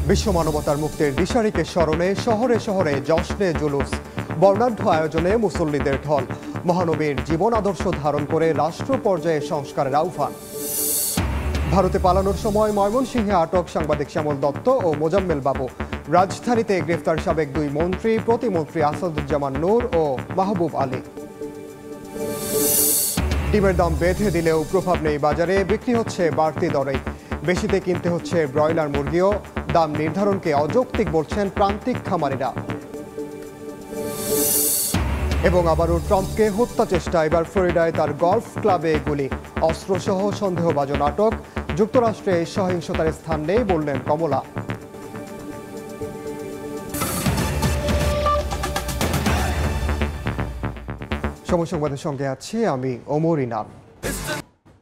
বিশ্ব মানবতার মুক্তির দিশারিকে স্মরণে শহরে শহরে জশ্নে জুলুস, বর্ণাঢ্য আয়োজনে মুসল্লিদের ঢল। মহানবীর জীবন আদর্শ ধারণ করে রাষ্ট্র পর্যায়ে সংস্কারের আহ্বান। ভারতে পালানোর সময় ময়মনসিংহে আটক সাংবাদিক শ্যামল দত্ত ও মোজাম্মেল বাবু। রাজধানীতে গ্রেফতার সাবেক দুই মন্ত্রী, প্রতিমন্ত্রী আসাদুজ্জামান নূর ও মাহবুব আলী। ডিমের দাম বেঁধে দিলেও প্রভাব নেই বাজারে, বিক্রি হচ্ছে বাড়তি দরে। বেশিতে কিনতে হচ্ছে ব্রয়লার মুরগিও। দাম নির্ধারণকে অযৌক্তিক বলছেন প্রান্তিক খামারিরা। এবং আবারও ট্রাম্পকে হত্যা চেষ্টা, এবার ফ্লোরিডায় তার গলফ ক্লাবে গুলি। অস্ত্রসহ সন্দেহভাজন আটক। যুক্তরাষ্ট্রে সহিংসতার স্থান নেই বললেন কমলা। সময় সংবাদের সঙ্গে আছি আমি ওমর ইনাম।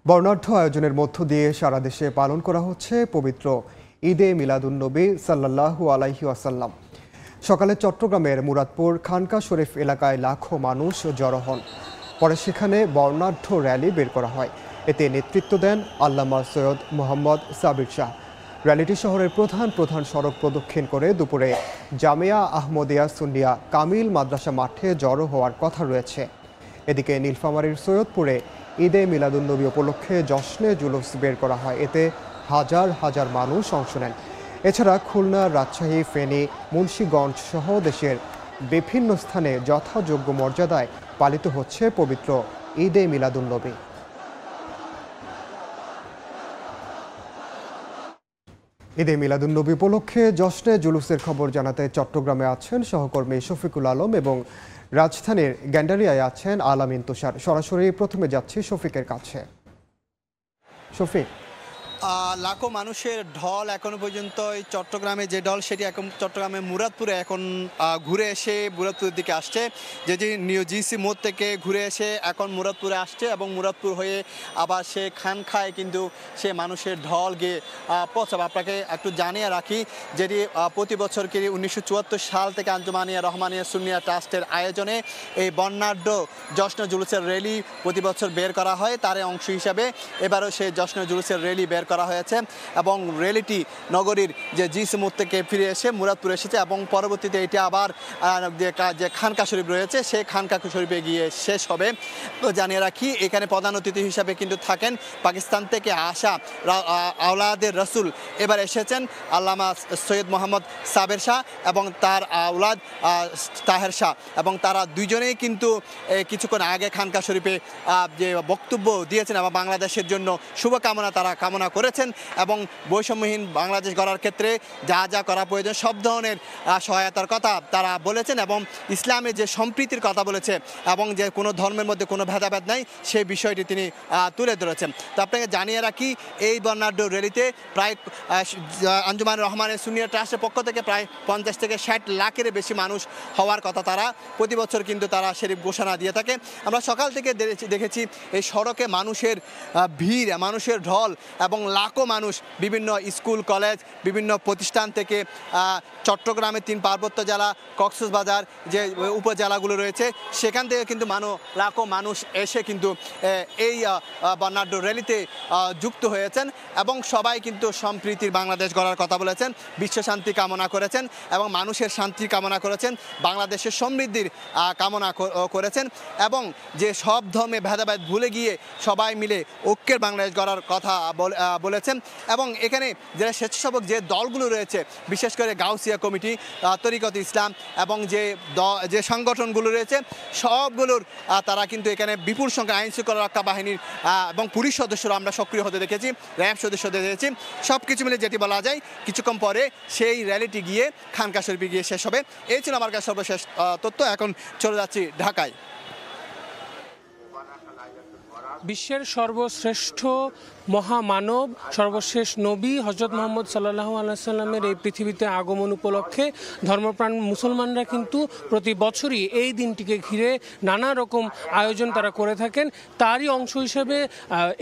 বর্ণাঢ্য আয়োজনের মধ্য দিয়ে সারা দেশে পালন করা হচ্ছে পবিত্র ঈদে মিলাদুন্নবী সাল্লাল্লাহু আলাইহি ওয়াসাল্লাম। সকালে চট্টগ্রামের মুরাদপুর খানকা শরীফ এলাকায় লাখো মানুষ জড়ো হন। পরে সেখানে বর্ণাঢ্য র্যালি বের করা হয়। এতে নেতৃত্ব দেন আল্লামা সৈয়দ মোহাম্মদ সাবির শাহ। র্যালিটি শহরের প্রধান সড়ক প্রদক্ষিণ করে দুপুরে জামিয়া আহমদিয়া সুন্নিয়া কামিল মাদ্রাসা মাঠে জড়ো হওয়ার কথা রয়েছে। এদিকে নীলফামারীর সৈয়দপুরে ঈদে মিলাদুন্নবী উপলক্ষে জশ্নে জুলুস বের করা হয়। এতে হাজার হাজার মানুষ অংশ নেন। এছাড়া খুলনা, রাজশাহী, ফেনী, মুন্সিগঞ্জ সহ দেশের বিভিন্ন স্থানে যথাযোগ্য মর্যাদায় পালিত হচ্ছে পবিত্র ঈদে মিলাদুন্নবী। ঈদে মিলাদুন্নবী উপলক্ষে জশ্নে জুলুসের খবর জানাতে চট্টগ্রামে আছেন সহকর্মী শফিকুল আলম এবং রাজধানীর গ্যান্ডারিয়ায় আছেন আলামিন তুষার। সরাসরি প্রথমে যাচ্ছি শফিকের কাছে। শফিক, লাখো মানুষের ঢল এখনো পর্যন্ত এই চট্টগ্রামে যে ঢল সেটি এখন চট্টগ্রামে মুরাদপুরে এখন ঘুরে এসে মুরাদপুরের দিকে আসছে। যে নিউ জিসি মোড় থেকে ঘুরে এসে এখন মুরাদপুরে আসছে এবং মুরাদপুর হয়ে আবার সে খানখায় কিন্তু সে মানুষের ঢল গিয়ে পৌঁছাবে। আপনাকে একটু জানিয়ে রাখি যেটি প্রতি বছরকে 1974 সাল থেকে আঞ্জুমানিয়া রহমানিয়া সুন্নিয়া ট্রাস্টের আয়োজনে এই বর্ণাঢ্য জশ্ন জুলুসের র্যালি প্রতি বছর বের করা হয়। তার অংশ হিসাবে এবারও সেই জশ্ন জুলুসের র্যালি বের করা হয়েছে এবং র্যালিটি নগরীর যে জিসি মোড় থেকে ফিরে এসে মুরাদপুর এসেছে এবং পরবর্তীতে এটি আবার যে খানকা শরীফ রয়েছে সেই খানকা শরীফে গিয়ে শেষ হবে। তো জানিয়ে রাখি এখানে প্রধান অতিথি হিসাবে কিন্তু থাকেন পাকিস্তান থেকে আসা আওলাদের রসুল এবার এসেছেন আল্লামা সৈয়দ মোহাম্মদ সাবের শাহ এবং তার আওলাদ তাহের শাহ, এবং তারা দুইজনেই কিন্তু কিছুক্ষণ আগে খানকা শরীফে যে বক্তব্য দিয়েছেন এবং বাংলাদেশের জন্য শুভকামনা তারা কামনা করেছেন এবং বৈষম্যহীন বাংলাদেশ গড়ার ক্ষেত্রে যা যা করা প্রয়োজন সব ধরনের সহায়তার কথা তারা বলেছেন এবং ইসলামের যে সম্প্রীতির কথা বলেছে এবং যে কোনো ধর্মের মধ্যে কোনো ভেদাভেদ নাই সেই বিষয়টি তিনি তুলে ধরেছেন। তো আপনাকে জানিয়ে রাখি এই বর্ণাঢ্য র্যালিতে প্রায় আঞ্জুমান রহমানের সুন্নিয়া ট্রাস্টের পক্ষ থেকে প্রায় 50 থেকে 60 লাখের বেশি মানুষ হওয়ার কথা তারা প্রতি বছর কিন্তু তারা শরীফ ঘোষণা দিয়ে থাকে। আমরা সকাল থেকে দেখেছি এই সড়কে মানুষের ভিড়, মানুষের ঢল এবং লাখো মানুষ বিভিন্ন স্কুল কলেজ বিভিন্ন প্রতিষ্ঠান থেকে চট্টগ্রামের 3 পার্বত্য জেলা কক্সবাজার যে উপজেলাগুলো রয়েছে সেখান থেকে কিন্তু লাখো মানুষ এসে কিন্তু এই বর্ণাঢ্য র্যালিতে যুক্ত হয়েছেন এবং সবাই কিন্তু সম্প্রীতির বাংলাদেশ গড়ার কথা বলেছেন, বিশ্ব শান্তি কামনা করেছেন এবং মানুষের শান্তি কামনা করেছেন, বাংলাদেশের সমৃদ্ধির কামনা করেছেন এবং যে সব ধর্মে ভেদাভেদ ভুলে গিয়ে সবাই মিলে ঐক্যের বাংলাদেশ গড়ার কথা বলেছেন। এবং এখানে যে স্বেচ্ছাসেবক যে দলগুলো রয়েছে বিশেষ করে গাউসিয়া কমিটি, তরিকত ইসলাম এবং যে সংগঠনগুলো রয়েছে সবগুলোর তারা কিন্তু এখানে বিপুল সংখ্যা আইন শৃঙ্খলা রক্ষা বাহিনীর এবং পুলিশ সদস্যরা আমরা সক্রিয় হতে দেখেছি, র্যাব সদস্যদের দেখেছি। সব কিছু মিলে যেটি বলা যায় কিছুক্ষণ পরে সেই র্যালিটি গিয়ে খানকা শরীফে গিয়ে শেষ হবে। এই ছিল আমার কাছে সর্বশেষ তথ্য। এখন চলে যাচ্ছি ঢাকায়। বিশ্বের সর্বশ্রেষ্ঠ মহামানব সর্বশেষ নবী হজরত মোহাম্মদ সাল্লাল্লাহু আলাইহি সাল্লামের এই পৃথিবীতে আগমন উপলক্ষে ধর্মপ্রাণ মুসলমানরা কিন্তু প্রতি বছরই এই দিনটিকে ঘিরে নানা রকম আয়োজন তারা করে থাকেন। তারই অংশ হিসেবে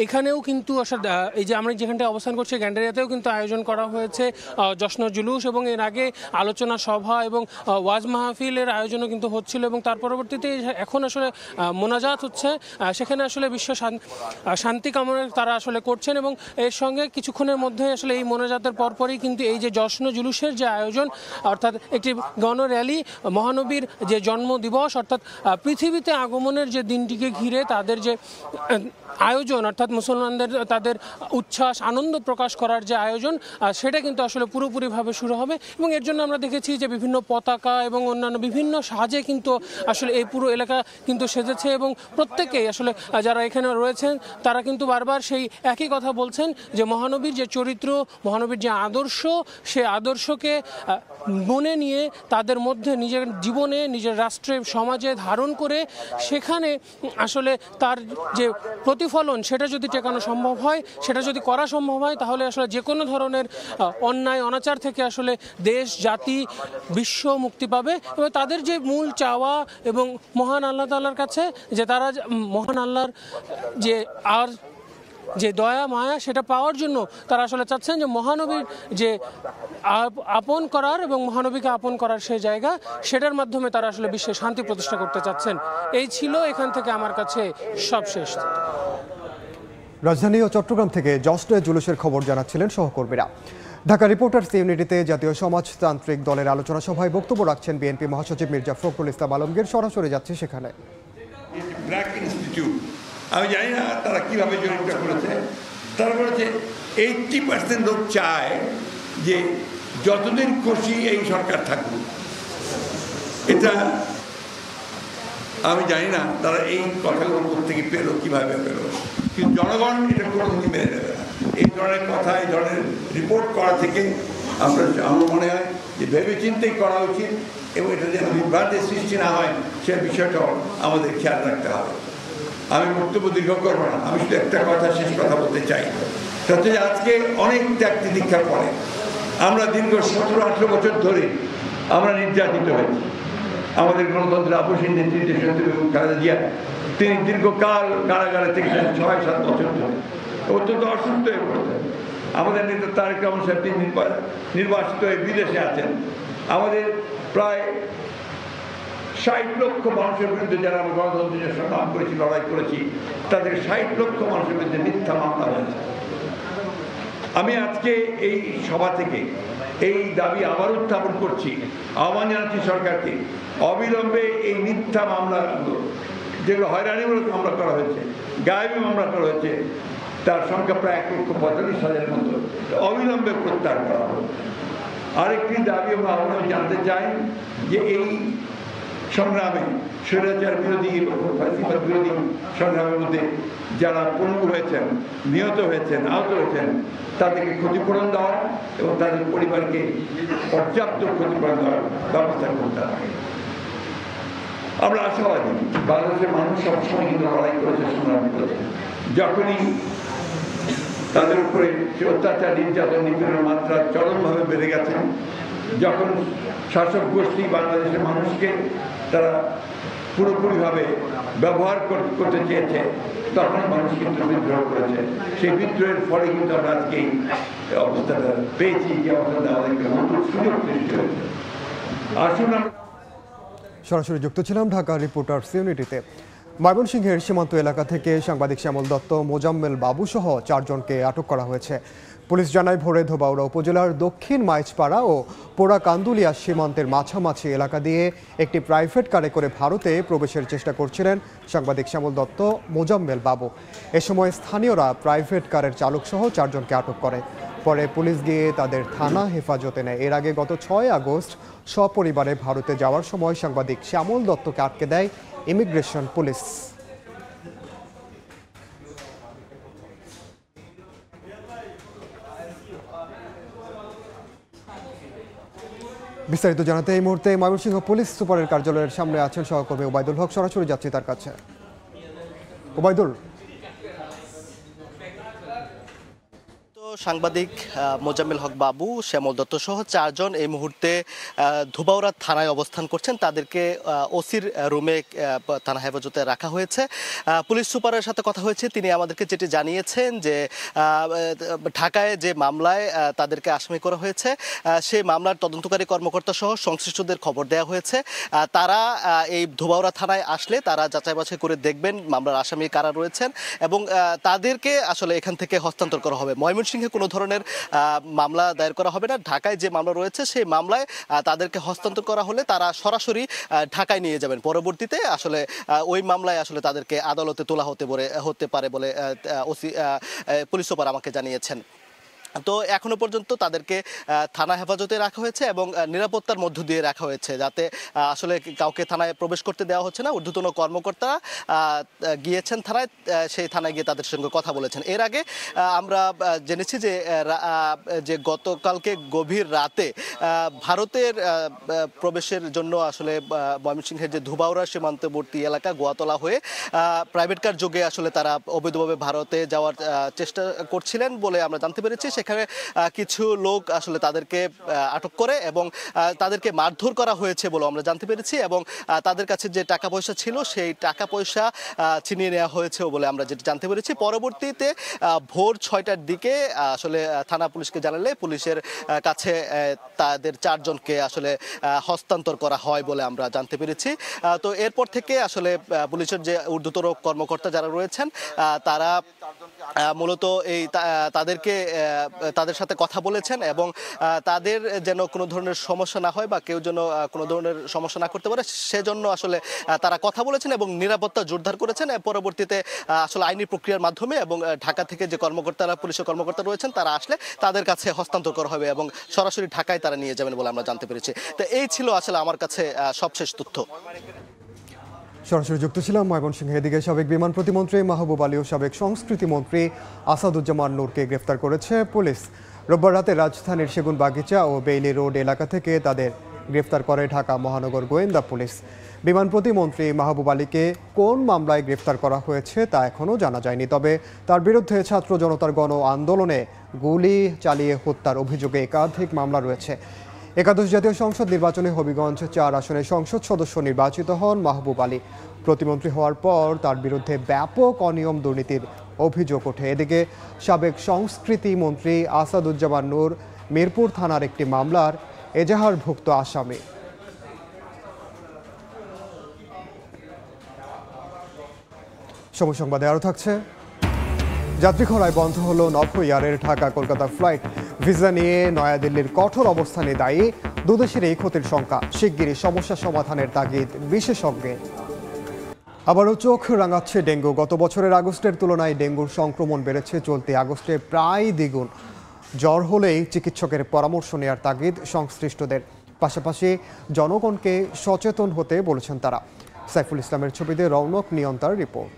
এখানেও কিন্তু এই যে আমরা যেখানটায় অবস্থান করছি গ্যান্ডারিয়াতেও কিন্তু আয়োজন করা হয়েছে জশ্ন জুলুস এবং এর আগে আলোচনা সভা এবং ওয়াজ মাহফিলের আয়োজনও কিন্তু হচ্ছিল এবং তার পরবর্তীতে এখন আসলে মোনাজাত হচ্ছে। সেখানে আসলে বিশ্ব শান্তি কামনা তারা আসলে করছেন। এবং এর সঙ্গে কিছুক্ষণের মধ্যে আসলে এই মোনাজাতের পরপরই কিন্তু এই যে জশ্ন জুলুসের যে আয়োজন, অর্থাৎ একটি গণ র্যালি, মহানবীর যে জন্মদিবস অর্থাৎ পৃথিবীতে আগমনের যে দিনটিকে ঘিরে তাদের যে আয়োজন, অর্থাৎ মুসলমানদের তাদের উচ্ছ্বাস আনন্দ প্রকাশ করার যে আয়োজন, সেটা কিন্তু আসলে পুরোপুরিভাবে শুরু হবে। এবং এর জন্য আমরা দেখেছি যে বিভিন্ন পতাকা এবং অন্যান্য বিভিন্ন সাজে কিন্তু আসলে এই পুরো এলাকা কিন্তু সেজেছে। এবং প্রত্যেকেই আসলে যারা এখানে রয়েছেন তারা কিন্তু বারবার সেই একই কথা বলছেন যে মহানবীর যে চরিত্র, মহানবীর যে আদর্শ, সে আদর্শকে মনে নিয়ে তাদের মধ্যে নিজের জীবনে, নিজের রাষ্ট্রে, সমাজে ধারণ করে সেখানে আসলে তার যে প্রতিফলন সেটা যদি টেকানো সম্ভব হয়, সেটা যদি করা সম্ভব হয়, তাহলে আসলে যে কোনো ধরনের অন্যায় অনাচার থেকে আসলে দেশ, জাতি, বিশ্ব মুক্তি পাবে। এবং তাদের যে মূল চাওয়া এবং মহান আল্লাহ তাআলার কাছে যে তারা মহান আল্লাহর যে দয়া মায়া সেটা পাওয়ার জন্য তারা আসলে চাচ্ছেন যে মহানবীর যে আপন করার এবং মহানবীকে আপন করার সেই জায়গা, সেটার মাধ্যমে তারা আসলে বিশ্বে শান্তি প্রতিষ্ঠা করতে চাচ্ছেন। এই ছিল এখান থেকে আমার কাছে সবশেষ। রাজধানী ও চট্টগ্রাম থেকে জশ্নে জুলুসের খবর জানাচ্ছিলেন সহকর্মীরা। ঢাকা রিপোর্টার্স ইউনিটিতে জাতীয় সমাজতান্ত্রিক দলের আলোচনা সভায় বক্তব্য রাখছেন বিএনপি মহাসচিব মির্জা ফখরুল ইসলাম আলমগীর। সরাসরি যাচ্ছে সেখানে। আমি জানি না তারা কীভাবে জরিপটা করেছে। তারা বলেছে 80% লোক চায় যে যতদিন খুশি এই সরকার থাকুক। এটা আমি জানি না তারা এই কথাগুলো থেকে পেলো, কীভাবে পেলো, কিন্তু জনগণ এটা কোনোদিনই মেনে নেবে না। এই ধরনের কথা, এই ধরনের রিপোর্ট করা থেকে আমার মনে হয় যে ভেবেচিন্তেই করা উচিত এবং এটা যেন বিভ্রান্তির সৃষ্টি না হয় সে বিষয়টাও আমাদের খেয়াল রাখতে হবে। আমি বক্তব্য দীর্ঘ করবো না, আমি শুধু একটা কথা, শেষ কথা বলতে চাই। সেটা হচ্ছে আজকে অনেক ত্যাগ তিতিক্ষার পরে আমরা দীর্ঘ 17-18 বছর ধরে আমরা নির্যাতিত হয়েছি। আমাদের গণতন্ত্রের আপসীন নেতৃত্বে খালেদা জিয়া, তিনি দীর্ঘকাল কারাগারে থেকেছেন 6-7 বছর ধরে, অত্যন্ত অসুস্থ হয়ে পড়েছেন। আমাদের নেতা তারেক রহমান সাহেব তিনি নির্বাসিত হয়ে বিদেশে আছেন। আমাদের প্রায় 60 লক্ষ মানুষের বিরুদ্ধে যারা আমরা গণতন্ত্রের সংগ্রাম করেছি, লড়াই করেছি, তাদের 60 লক্ষ মানুষের বিরুদ্ধে মিথ্যা মামলা হয়েছে। আমি আজকে এই সভা থেকে এই দাবি আবার উত্থাপন করছি, আহ্বান জানাচ্ছি সরকারকে অবিলম্বে এই মিথ্যা মামলাগুলো, যেগুলো হয়রানিমূলক মামলা করা হয়েছে, গায়েবী মামলা করা হয়েছে, তার সংখ্যা প্রায় 1,45,000 মতো, অবিলম্বে প্রত্যাহার করা হবে। আরেকটি দাবি আমরা আহ্বান জানতে চাই যে এই সংগ্রামে স্বৈরাচার বিরোধী, ফাঁসিবাদ বিরোধী সংগ্রামের মধ্যে যারা পঙ্গু হয়েছেন, নিহত হয়েছেন, আহত হয়েছেন, তাদেরকে ক্ষতিপূরণ দেওয়া এবং তাদের পরিবারকে পর্যাপ্ত ক্ষতিপূরণ দেওয়ার ব্যবস্থা করতে হবে। আমরা আশাবাদী বাংলাদেশের মানুষ সবসময় কিন্তু লড়াই করেছে, সংগ্রাম করেছে। যখনই তাদের উপরে সে অত্যাচার, নির্যাতন, নিপীড়নের মাত্রা চরমভাবে বেড়ে গেছে, যখন শাসক গোষ্ঠী বাংলাদেশের মানুষকে তারা পুরোপুরিভাবে ব্যবহার করতে চেয়েছে, তখন মানুষ কিন্তু বিদ্রোহ করেছে। সেই বিদ্রোহের ফলে কিন্তু আমরা আজকে এই অবস্থাটা পেয়েছি, যে অবস্থাটা আমাদেরকে নতুন সুযোগ সৃষ্টি হয়েছে। আসুন আমরা সরাসরি যুক্ত ছিলাম ঢাকা রিপোর্টার্স ইউনিটিতে। ময়মনসিংহের সীমান্ত এলাকা থেকে সাংবাদিক শ্যামল দত্ত, মোজাম্মেল বাবু সহ 4 জনকে আটক করা হয়েছে। পুলিশ জানায় ভোরে ধোবাউড়া উপজেলার দক্ষিণ মাইজপাড়া ও পোড়া কান্দুলিয়া সীমান্তের মাঝামাঝি এলাকা দিয়ে একটি প্রাইভেট কারে করে ভারতে প্রবেশের চেষ্টা করছিলেন সাংবাদিক শ্যামল দত্ত, মোজাম্মেল বাবু। এ সময় স্থানীয়রা প্রাইভেট কারের চালক সহ 4 জনকে আটক করে। পরে পুলিশ গিয়ে তাদের থানা হেফাজতে নেয়। এর আগে গত 6 আগস্ট সপরিবারে ভারতে যাওয়ার সময় সাংবাদিক শ্যামল দত্তকে আটকে দেয় ইমিগ্রেশন পুলিশ। বিস্তারিত জানাতে এই মুহূর্তে ময়মনসিংহ পুলিশ সুপারের কার্যালয়ের সামনে আছেন সহকর্মী ওবায়দুল হক। সরাসরি যাচ্ছি তার কাছে। ওবায়দুল, তো সাংবাদিক মোজাম্মেল হক বাবু, শ্যামল দত্ত সহ 4 জন এই মুহূর্তে ধুবাউড়া থানায় অবস্থান করছেন। তাদেরকে ওসির রুমে থানা হেফাজতে রাখা হয়েছে। পুলিশ সুপারের সাথে কথা হয়েছে, তিনি আমাদেরকে যেটি জানিয়েছেন যে ঢাকায় যে মামলায় তাদেরকে আসামি করা হয়েছে সেই মামলার তদন্তকারী কর্মকর্তা সহ সংশ্লিষ্টদের খবর দেওয়া হয়েছে। তারা এই ধুবাউড়া থানায় আসলে তারা যাচাই বাছাই করে দেখবেন মামলার আসামি কারা রয়েছেন এবং তাদেরকে আসলে এখান থেকে হস্তান্তর করা হবে। ময়মনসিংহে কোনো ধরনের মামলা দায়ের করা হবে না। ঢাকায় যে মামলা রয়েছে সেই মামলায় তাদেরকে হস্তান্তর করা হলে তারা সরাসরি ঢাকায় নিয়ে যাবেন। পরবর্তীতে আসলে ওই মামলায় আসলে তাদেরকে আদালতে তোলা হতে পারে বলে ওসি পুলিশ সুপার আমাকে জানিয়েছেন। তো এখনো পর্যন্ত তাদেরকে থানা হেফাজতে রাখা হয়েছে এবং নিরাপত্তার মধ্য দিয়ে রাখা হয়েছে, যাতে আসলে কাউকে থানায় প্রবেশ করতে দেওয়া হচ্ছে না। ঊর্ধ্বতন কর্মকর্তা গিয়েছেন থানায়, সেই থানায় গিয়ে তাদের সঙ্গে কথা বলেছেন। এর আগে আমরা জেনেছি যে গতকালকে গভীর রাতে ভারতের প্রবেশের জন্য আসলে ময়মনসিংহের যে ধুবাউড়া সীমান্তবর্তী এলাকা গোয়াতলা হয়ে প্রাইভেট কার যোগে আসলে তারা অবৈধভাবে ভারতে যাওয়ার চেষ্টা করছিলেন বলে আমরা জানতে পেরেছি। সেখানে কিছু লোক আসলে তাদেরকে আটক করে এবং তাদেরকে মারধর করা হয়েছে বলে আমরা জানতে পেরেছি এবং তাদের কাছে যে টাকা পয়সা ছিল সেই টাকা পয়সা ছিনিয়ে নেওয়া হয়েছে বলে আমরা যেটা জানতে পেরেছি। পরবর্তীতে ভোর 6টার দিকে আসলে থানা পুলিশকে জানালে পুলিশের কাছে তাদের 4 জনকে আসলে হস্তান্তর করা হয় বলে আমরা জানতে পেরেছি। তো এরপর থেকে আসলে পুলিশের যে ঊর্ধ্বতন কর্মকর্তা যারা রয়েছেন তারা মূলত এই তাদের সাথে কথা বলেছেন এবং তাদের যেন কোনো ধরনের সমস্যা না হয় বা কেউ যেন কোনো ধরনের সমস্যা না করতে পারে সেজন্য আসলে তারা কথা বলেছেন এবং নিরাপত্তা জোরদার করেছেন। পরবর্তীতে আসলে আইনি প্রক্রিয়ার মাধ্যমে এবং ঢাকা থেকে যে পুলিশের কর্মকর্তা রয়েছেন তারা আসলে তাদের কাছে হস্তান্তর করা হবে এবং সরাসরি ঢাকায় তারা নিয়ে যাবেন বলে আমরা জানতে পেরেছি। তো এই ছিল আসলে আমার কাছে সবশেষ তথ্য। সরাসরি যুক্ত ছিলাম ময়মনসিংহ। এদিকে সাবেক বিমান প্রতিমন্ত্রী মাহবুব আলী ও সাবেক সংস্কৃতি মন্ত্রী আসাদুজ্জামান নূরকে গ্রেফতার করেছে পুলিশ। রোববার রাতে রাজধানীর সেগুন বাগিচা ও বেইলি রোড এলাকা থেকে তাদের গ্রেফতার করে ঢাকা মহানগর গোয়েন্দা পুলিশ। বিমান প্রতিমন্ত্রী মাহবুব আলীকে কোন মামলায় গ্রেফতার করা হয়েছে তা এখনও জানা যায়নি, তবে তার বিরুদ্ধে ছাত্র জনতার গণ আন্দোলনে গুলি চালিয়ে হত্যার অভিযোগে একাধিক মামলা রয়েছে। একাদশ জাতীয় সংসদ নির্বাচনে হবিগঞ্জ 4 আসনে সংসদ সদস্য নির্বাচিত হন মাহবুব আলী। প্রতিমন্ত্রী হওয়ার পর তার বিরুদ্ধে ব্যাপক অনিয়ম দুর্নীতির অভিযোগ ওঠে। এদিকে সাবেক সংস্কৃতি মন্ত্রী আসাদুজ্জামান নূর মিরপুর থানার একটি মামলার এজাহারভুক্ত আসামি। সময় সংবাদে আরও থাকছে। যাত্রী খরায় বন্ধ হলো নভো এয়ারের ঢাকা কলকাতা ফ্লাইট। ভিসা নিয়ে নয়াদিল্লির কঠোর অবস্থানে দায়ী দুদেশের এই ক্ষতির শঙ্কা। শিগগিরই সমস্যা সমাধানের তাগিদ বিশেষজ্ঞের। আবারও চোখ রাঙাচ্ছে ডেঙ্গু। গত বছরের আগস্টের তুলনায় ডেঙ্গুর সংক্রমণ বেড়েছে চলতি আগস্টে প্রায় দ্বিগুণ। জ্বর হলেই চিকিৎসকের পরামর্শ নেওয়ার তাগিদ সংশ্লিষ্টদের। পাশাপাশি জনগণকে সচেতন হতে বলেছেন তারা। সাইফুল ইসলামের ছবিতে রৌনক নিয়ন্তার রিপোর্ট।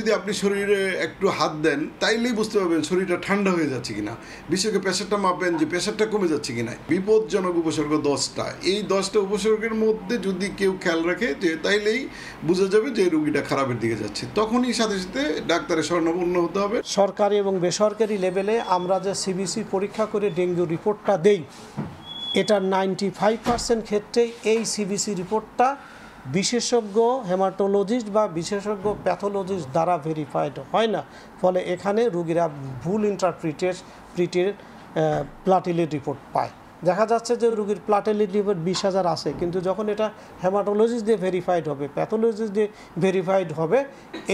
যদি আপনি শরীরে একটু হাত দেন তাইলেই বুঝতে পারবেন শরীরটা ঠান্ডা হয়ে যাচ্ছে কিনা। বিশেষকে প্রেশারটা মাপবেন যে প্রেশারটা কমে যাচ্ছে কিনা। বিপজ্জনক উপসর্গ 10টা। এই 10টা উপসর্গের মধ্যে যদি কেউ খেয়াল রাখে যে তাইলেই বোঝা যাবে যে রোগীটা খারাপের দিকে যাচ্ছে, তখনই সাথে সাথে ডাক্তারের শরণাপন্ন হতে হবে। সরকারি এবং বেসরকারি লেভেলে আমরা যে সিবিসি পরীক্ষা করে ডেঙ্গু রিপোর্টটা দেই, এটার 95% ক্ষেত্রেই এই সিবিসি রিপোর্টটা বিশেষজ্ঞ হেমাটোলজিস্ট বা বিশেষজ্ঞ প্যাথোলজিস্ট দ্বারা ভেরিফাইড হয় না। ফলে এখানে রোগীরা ভুল ইন্টারপ্রিটেড প্লাটিলেট রিপোর্ট পায়। দেখা যাচ্ছে যে রোগীর প্লাটিলেট রিপোর্ট 20,000 আছে, কিন্তু যখন এটা হেমাটোলজিস্ট দিয়ে ভেরিফাইড হবে, প্যাথোলজিস্ট দিয়ে ভেরিফাইড হবে,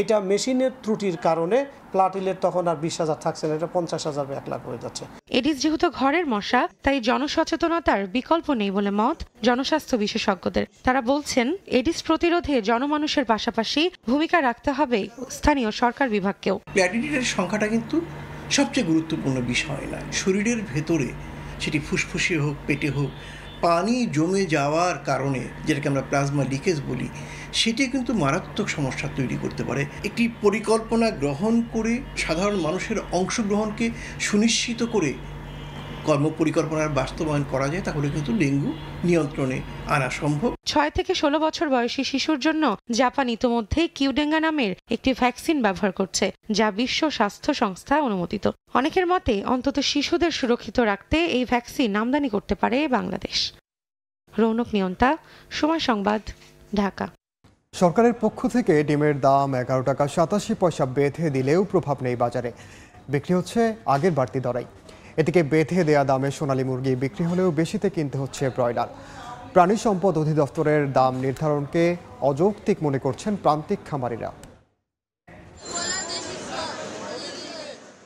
এটা মেশিনের ত্রুটির কারণে প্লাটিলেট তখন আর 20,000 থাকছে না, এটা 50,000 1 লাখ হয়ে যাচ্ছে। এডিস যেহেতু ঘরের মশা, তাই জনসচেতনতার বিকল্প নেই বলে মত জনস্বাস্থ্য বিশেষজ্ঞদের। তারা বলছেন এডিস প্রতিরোধে জনমানুষের পাশাপাশি ভূমিকা রাখতে হবে স্থানীয় সরকার বিভাগকেও। প্লাটিলেটের সংখ্যাটা কিন্তু সবচেয়ে গুরুত্বপূর্ণ বিষয় না। শরীরের ভেতরে সেটি ফুসফুসে হোক, পেটে হোক, পানি জমে যাওয়ার কারণে যেটাকে আমরা প্লাজমা লিকেজ বলি, সেটি কিন্তু মারাত্মক সমস্যা তৈরি করতে পারে। একটি পরিকল্পনা গ্রহণ করে সাধারণ মানুষের অংশগ্রহণকে সুনিশ্চিত করে কর্মপরিকল্পনার বাস্তবায়ন করা যায় তাহলে কিন্তু ডেঙ্গু নিয়ন্ত্রণে আনা সম্ভব। 6 থেকে 16 বছর বয়সী শিশুর জন্য জাপান ইতোমধ্যেই কিউডেঙ্গা নামের একটি ভ্যাকসিন ব্যবহার করছে, যা বিশ্ব স্বাস্থ্য সংস্থা অনুমোদিত। অনেকের মতে অন্তত শিশুদের সুরক্ষিত রাখতে এই ভ্যাকসিন আমদানি করতে পারে বাংলাদেশ। রৌনক নিয়ন্তা, সময় সংবাদ, ঢাকা। সরকারের পক্ষ থেকে ডিমের দাম 11 টাকা 87 পয়সা বেঁধে দিলেও প্রভাব নেই বাজারে, বিক্রি হচ্ছে আগের বাড়তি দরেই। এদিকে বেঁধে দেয়া দামে সোনালী মুরগি বিক্রি হলেও বেশিতে কিনতে হচ্ছে ব্রয়লার। প্রাণী সম্পদ অধিদপ্তরের দাম নির্ধারণকে অযৌক্তিক মনে করছেন প্রান্তিক খামারিরা।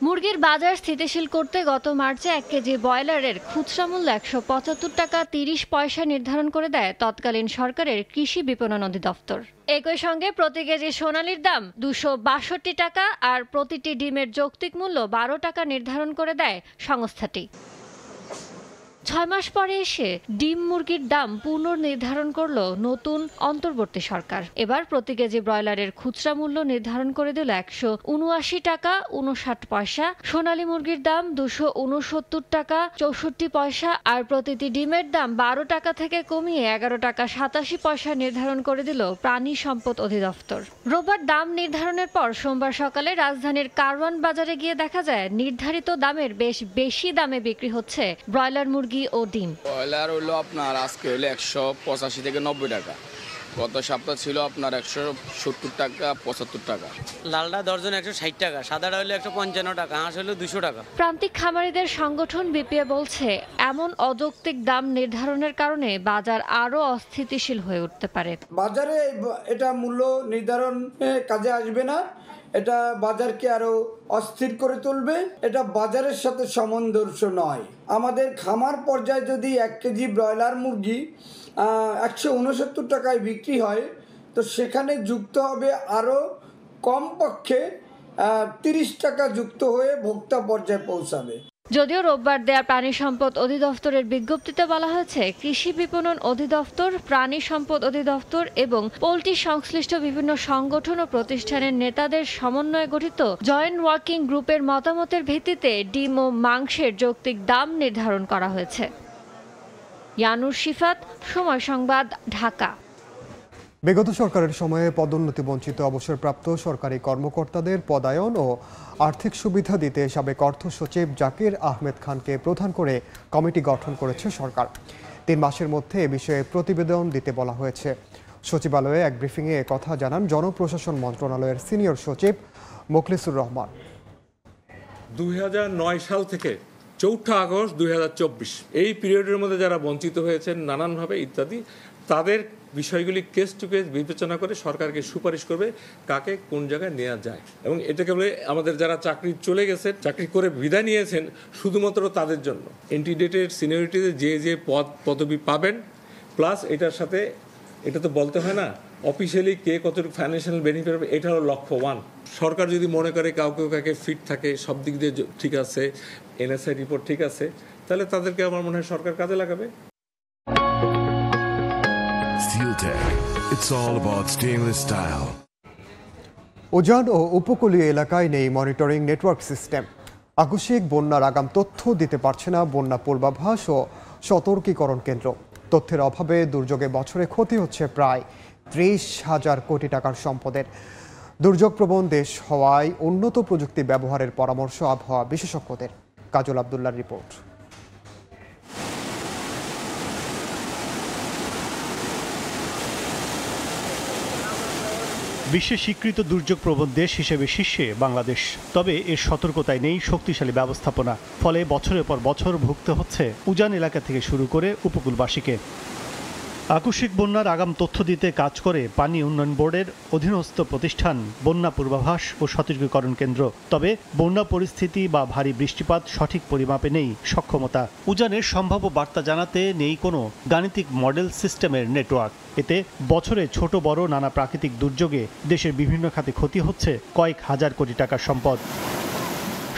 মুরগির বাজার স্থিতিশীল করতে গত মার্চে 1 কেজি ব্রয়লারের খুচরা মূল্য 175 টাকা 30 পয়সা নির্ধারণ করে দেয় তৎকালীন সরকারের কৃষি বিপণন অধিদপ্তর। একই সঙ্গে প্রতি কেজি সোনালীর দাম 262 টাকা আর প্রতিটি ডিমের যৌক্তিক মূল্য 12 টাকা নির্ধারণ করে দেয় সংস্থাটি। 6 মাস পরে এসে ডিম মুরগির দাম পুনর্নির্ধারণ করল নতুন অন্তর্বর্তী সরকার। এবার প্রতি কেজি ব্রয়লারের খুচরা মূল্য নির্ধারণ করে দিল 179 টাকা 59 পয়সা, সোনালী মুরগির দাম 269 টাকা 64 পয়সা আর প্রতিটি ডিমের দাম 12 টাকা থেকে কমিয়ে 11 টাকা 87 পয়সা নির্ধারণ করে দিল প্রাণী সম্পদ অধিদপ্তর। রোববার দাম নির্ধারণের পর সোমবার সকালে রাজধানীর কারওয়ান বাজারে গিয়ে দেখা যায় নির্ধারিত দামের বেশি দামে বিক্রি হচ্ছে ব্রয়লার মুরগি ও ডিম। ব্রয়লার হলো আপনার আজকে হলো 185 থেকে 90 টাকা, গত সপ্তাহ ছিল আপনার 170 টাকা 75 টাকা। লালটা দর্জন 160 টাকা, সাদাটা হলো 155 টাকা, হাঁস হলো 200 টাকা। প্রান্তিক খামারিদের সংগঠন বিপিএ বলছে এমন অযৌক্তিক দাম নির্ধারণের কারণে বাজার আরো অস্থিতিশীল হয়ে উঠতে পারে। বাজারে এটা মূল্য নির্ধারণ কাজে আসবে না, এটা বাজারকে আরো অস্থির করে তুলবে। এটা বাজারের সাথে সামঞ্জস্য নয়। আমাদের খামার পর্যায়ে যদি 1 কেজি ব্রয়লার মুরগি 169 টাকায় বিক্রি হয়, তো সেখানে যুক্ত হবে আরও কমপক্ষে 30 টাকা যুক্ত হয়ে ভোক্তা পর্যায়ে পৌঁছাবে। যদিও রোববার দেয়া প্রাণী সম্পদ অধিদপ্তরের বিজ্ঞপ্তিতে বলা হয়েছে কৃষি বিপণন অধিদপ্তর, প্রাণী সম্পদ অধিদপ্তর এবং পোল্ট্রি সংশ্লিষ্ট বিভিন্ন সংগঠন ও প্রতিষ্ঠানের নেতাদের সমন্বয়ে গঠিত জয়েন্ট ওয়ার্কিং গ্রুপের মতামতের ভিত্তিতে ডিম ও মাংসের যৌক্তিক দাম নির্ধারণ করা হয়েছে। ইয়ানুর শিফাত, সময় সংবাদ, ঢাকা। বিগত সরকারের সময়ে পদোন্নতি বঞ্চিত অবসরপ্রাপ্ত সরকারি কর্মকর্তাদের পদায়ন ও আর্থিক সুবিধা দিতে সাবেক অর্থ সচিব জাকির আহমেদ খানকে প্রধান করে কমিটি গঠন করেছে সরকার। 3 মাসের মধ্যে এ বিষয়ে প্রতিবেদন দিতে বলা হয়েছে। সচিবালয়ে এক ব্রিফিংয়ে কথা জানান জনপ্রশাসন মন্ত্রণালয়ের সিনিয়র সচিব মোখলেসুর রহমান। 2009 সাল থেকে 4 আগস্ট 2024 এই পিরিয়ডের মধ্যে যারা বঞ্চিত হয়েছেন নানানভাবে ইত্যাদি, তাদের বিষয়গুলি কেস টু কেস বিবেচনা করে সরকারকে সুপারিশ করবে কাকে কোন জায়গায় নেওয়া যায়। এবং এটাকে বলে আমাদের যারা চাকরি চলে গেছেন, চাকরি করে বিদায় নিয়েছেন, শুধুমাত্র তাদের জন্য এন্টিডেটেড সিনিয়রিটিতে যে পদবি পাবেন, প্লাস এটার সাথে এটা তো বলতে হয় না অফিসিয়ালি কে কতটুকু ফাইন্যান্সিয়াল বেনিফিট হবে, এটা হলো লক্ষ্য 1। সরকার যদি মনে করে কাউকে ফিট থাকে, সব দিক দিয়ে ঠিক আছে, এনএসআই রিপোর্ট ঠিক আছে, তাহলে তাদেরকে আমার মনে হয় সরকার কাজে লাগাবে। It's all about stainless style. উজান ও উপকূলীয় এলাকায় নেই মনিটরিং নেটওয়ার্ক সিস্টেম। আকস্মিক বন্যার আগাম তথ্য দিতে পারছে না বন্যা পূর্বাভাস ও সতর্কীকরণ কেন্দ্র। তথ্যের অভাবে দুর্যোগে বছরে ক্ষতি হচ্ছে প্রায় 30,000 কোটি টাকার সম্পদের। দুর্যোগপ্রবণ দেশ হওয়ায় উন্নত প্রযুক্তি ব্যবহারের পরামর্শ আবহাওয়া বিশেষজ্ঞদের। কাজল আব্দুল্লাহর রিপোর্ট। বিশ্বের স্বীকৃত দুর্যোগ প্রবণ দেশ হিসেবে শীর্ষে বাংলাদেশ, তবে এর সতর্কতায় নেই শক্তিশালী ব্যবস্থাপনা। ফলে বছরের পর বছর ভুগতে হচ্ছে উজান এলাকা থেকে শুরু করে উপকূলবাসীকে। আকস্মিক বন্যার আগাম তথ্য দিতে কাজ করে পানি উন্নয়ন বোর্ডের অধীনস্থ প্রতিষ্ঠান বন্যা পূর্বাভাস ও সতর্কীকরণ কেন্দ্র। তবে বন্যা পরিস্থিতি বা ভারী বৃষ্টিপাত সঠিক পরিমাপে নেই সক্ষমতা। উজানের সম্ভাব্য বার্তা জানাতে নেই কোনো গাণিতিক মডেল সিস্টেমের নেটওয়ার্ক। এতে বছরে ছোট বড় নানা প্রাকৃতিক দুর্যোগে দেশের বিভিন্ন খাতে ক্ষতি হচ্ছে কয়েক হাজার কোটি টাকার সম্পদ।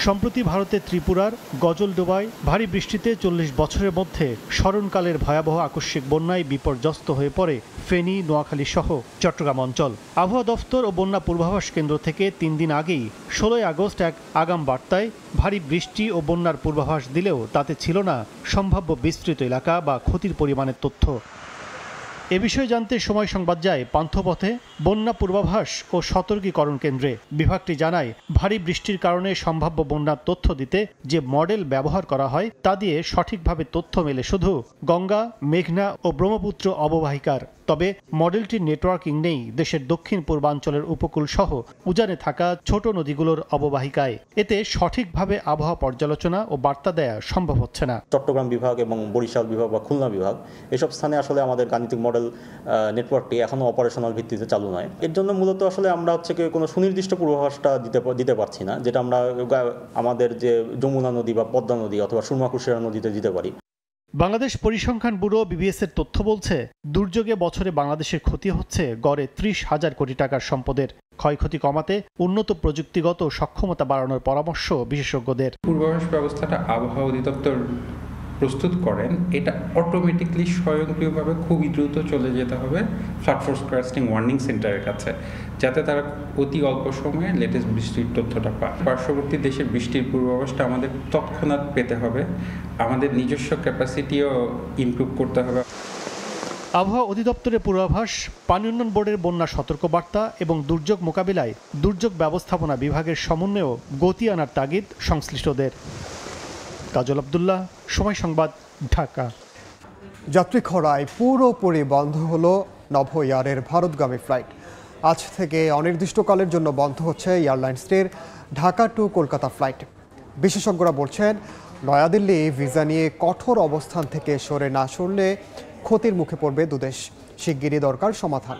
সম্প্রতি ভারতে ত্রিপুরার গজলডোবায় ভারী বৃষ্টিতে 40 বছরের মধ্যে স্মরণকালের ভয়াবহ আকস্মিক বন্যায় বিপর্যস্ত হয়ে পড়ে ফেনী, নোয়াখালী সহ চট্টগ্রাম অঞ্চল। আবহাওয়া দফতর ও বন্যা পূর্বাভাস কেন্দ্র থেকে 3 দিন আগেই 16 আগস্ট এক আগাম বার্তায় ভারী বৃষ্টি ও বন্যার পূর্বাভাস দিলেও তাতে ছিল না সম্ভাব্য বিস্তৃত এলাকা বা ক্ষতির পরিমাণের তথ্য। এ বিষয়ে জানতে সময় সংবাদ যায় পান্থপথে বন্যা পূর্বাভাস ও সতর্কীকরণ কেন্দ্রে। বিভাগটি জানায়, ভারী বৃষ্টির কারণে সম্ভাব্য বন্যার তথ্য দিতে যে মডেল ব্যবহার করা হয় তা দিয়ে সঠিকভাবে তথ্য মেলে শুধু গঙ্গা, মেঘনা ও ব্রহ্মপুত্র অববাহিকার। তবে মডেলটির নেটওয়ার্কিং নেই দেশের দক্ষিণ পূর্বাঞ্চলের উপকূল সহ উজানে থাকা ছোট নদীগুলোর অববাহিকায়। এতে সঠিকভাবে আবহাওয়া পর্যালোচনা ও বার্তা দেয়া সম্ভব হচ্ছে না। চট্টগ্রাম বিভাগ এবং বরিশাল বিভাগ বা খুলনা বিভাগ এসব স্থানে আসলে আমাদের গাণিতিক মডেল নেটওয়ার্কটি এখনো অপারেশনাল ভিত্তিতে চালু নয়। এর জন্য মূলত আসলে আমরা কোনো সুনির্দিষ্ট পূর্বাভাসটা দিতে পারছি না, যেটা আমরা আমাদের যে যমুনা নদী বা পদ্মা নদী অথবা সুরমা-কুশিয়ারা নদীতে দিতে পারি। বাংলাদেশ পরিসংখ্যান ব্যুরো BBS এর তথ্য বলছে, দুর্যোগে বছরে বাংলাদেশের ক্ষতি হচ্ছে গড়ে 30,000 কোটি টাকার সম্পদের। ক্ষয়ক্ষতি কমাতে উন্নত প্রযুক্তিগত সক্ষমতা বাড়ানোর পরামর্শ বিশেষজ্ঞদের। পূর্বাভাস ব্যবস্থাটা আবহাওয়া অধিদপ্তর প্রস্তুত করেন, এটা অটোমেটিকলি স্বয়ংক্রিয়ভাবে খুবই দ্রুত চলে যেতে হবে ফ্লাড ফোরকাস্টিং ওয়ার্নিং সেন্টারের কাছে, যাতে তারা অতি অল্প সময়ে লেটেস্ট বৃষ্টির তথ্যটা পায়। পার্শ্ববর্তী দেশের বৃষ্টির পূর্বাভাসটা আমাদের তৎক্ষণাৎ পেতে হবে, আমাদের নিজস্ব ক্যাপাসিটিও ইমপ্রুভ করতে হবে। আবহাওয়া অধিদপ্তরের পূর্বাভাস, পানি উন্নয়ন বোর্ডের বন্যা সতর্কবার্তা এবং দুর্যোগ মোকাবিলায় দুর্যোগ ব্যবস্থাপনা বিভাগের সমন্বয়েও গতি আনার তাগিদ সংশ্লিষ্টদের। কাজল আব্দুল্লাহ, সময় সংবাদ, ঢাকা। যাত্রী খরায় পুরোপুরি বন্ধ হলো নভো এয়ারের ভারতগামী ফ্লাইট। আজ থেকে অনির্দিষ্টকালের জন্য বন্ধ হচ্ছে এয়ারলাইন্সটির ঢাকা টু কলকাতা ফ্লাইট। বিশেষজ্ঞরা বলছেন, নয়াদিল্লি ভিসা নিয়ে কঠোর অবস্থান থেকে সরে না সরলে ক্ষতির মুখে পড়বে দুদেশ। শিগগিরই দরকার সমাধান।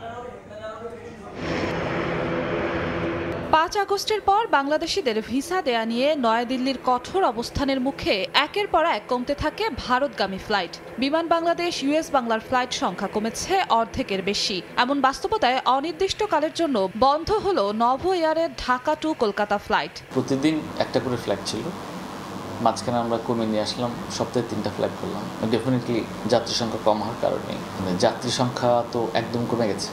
5 আগস্টের পর বাংলাদেশিদের ভিসা দেয়া নিয়ে নয়াদিল্লির কঠোর অবস্থানের মুখে একের পর এক কমতে থাকে ভারতগামী ফ্লাইট। বিমান বাংলাদেশ US বাংলার ফ্লাইট সংখ্যা কমেছে অর্ধেকের বেশি। এমন বাস্তবতায় অনির্দিষ্টকালের জন্য বন্ধ হলো নভো এয়ারের ঢাকা টু কলকাতা ফ্লাইট। প্রতিদিন একটা করে ফ্লাইট ছিল, মাঝখানে আমরা কমে নিয়ে আসলাম, সপ্তাহে 3টা ফ্লাইট করলাম। ডেফিনেটলি যাত্রী সংখ্যা কম হওয়ার কারণে যাত্রী সংখ্যা তো একদম কমে গেছে।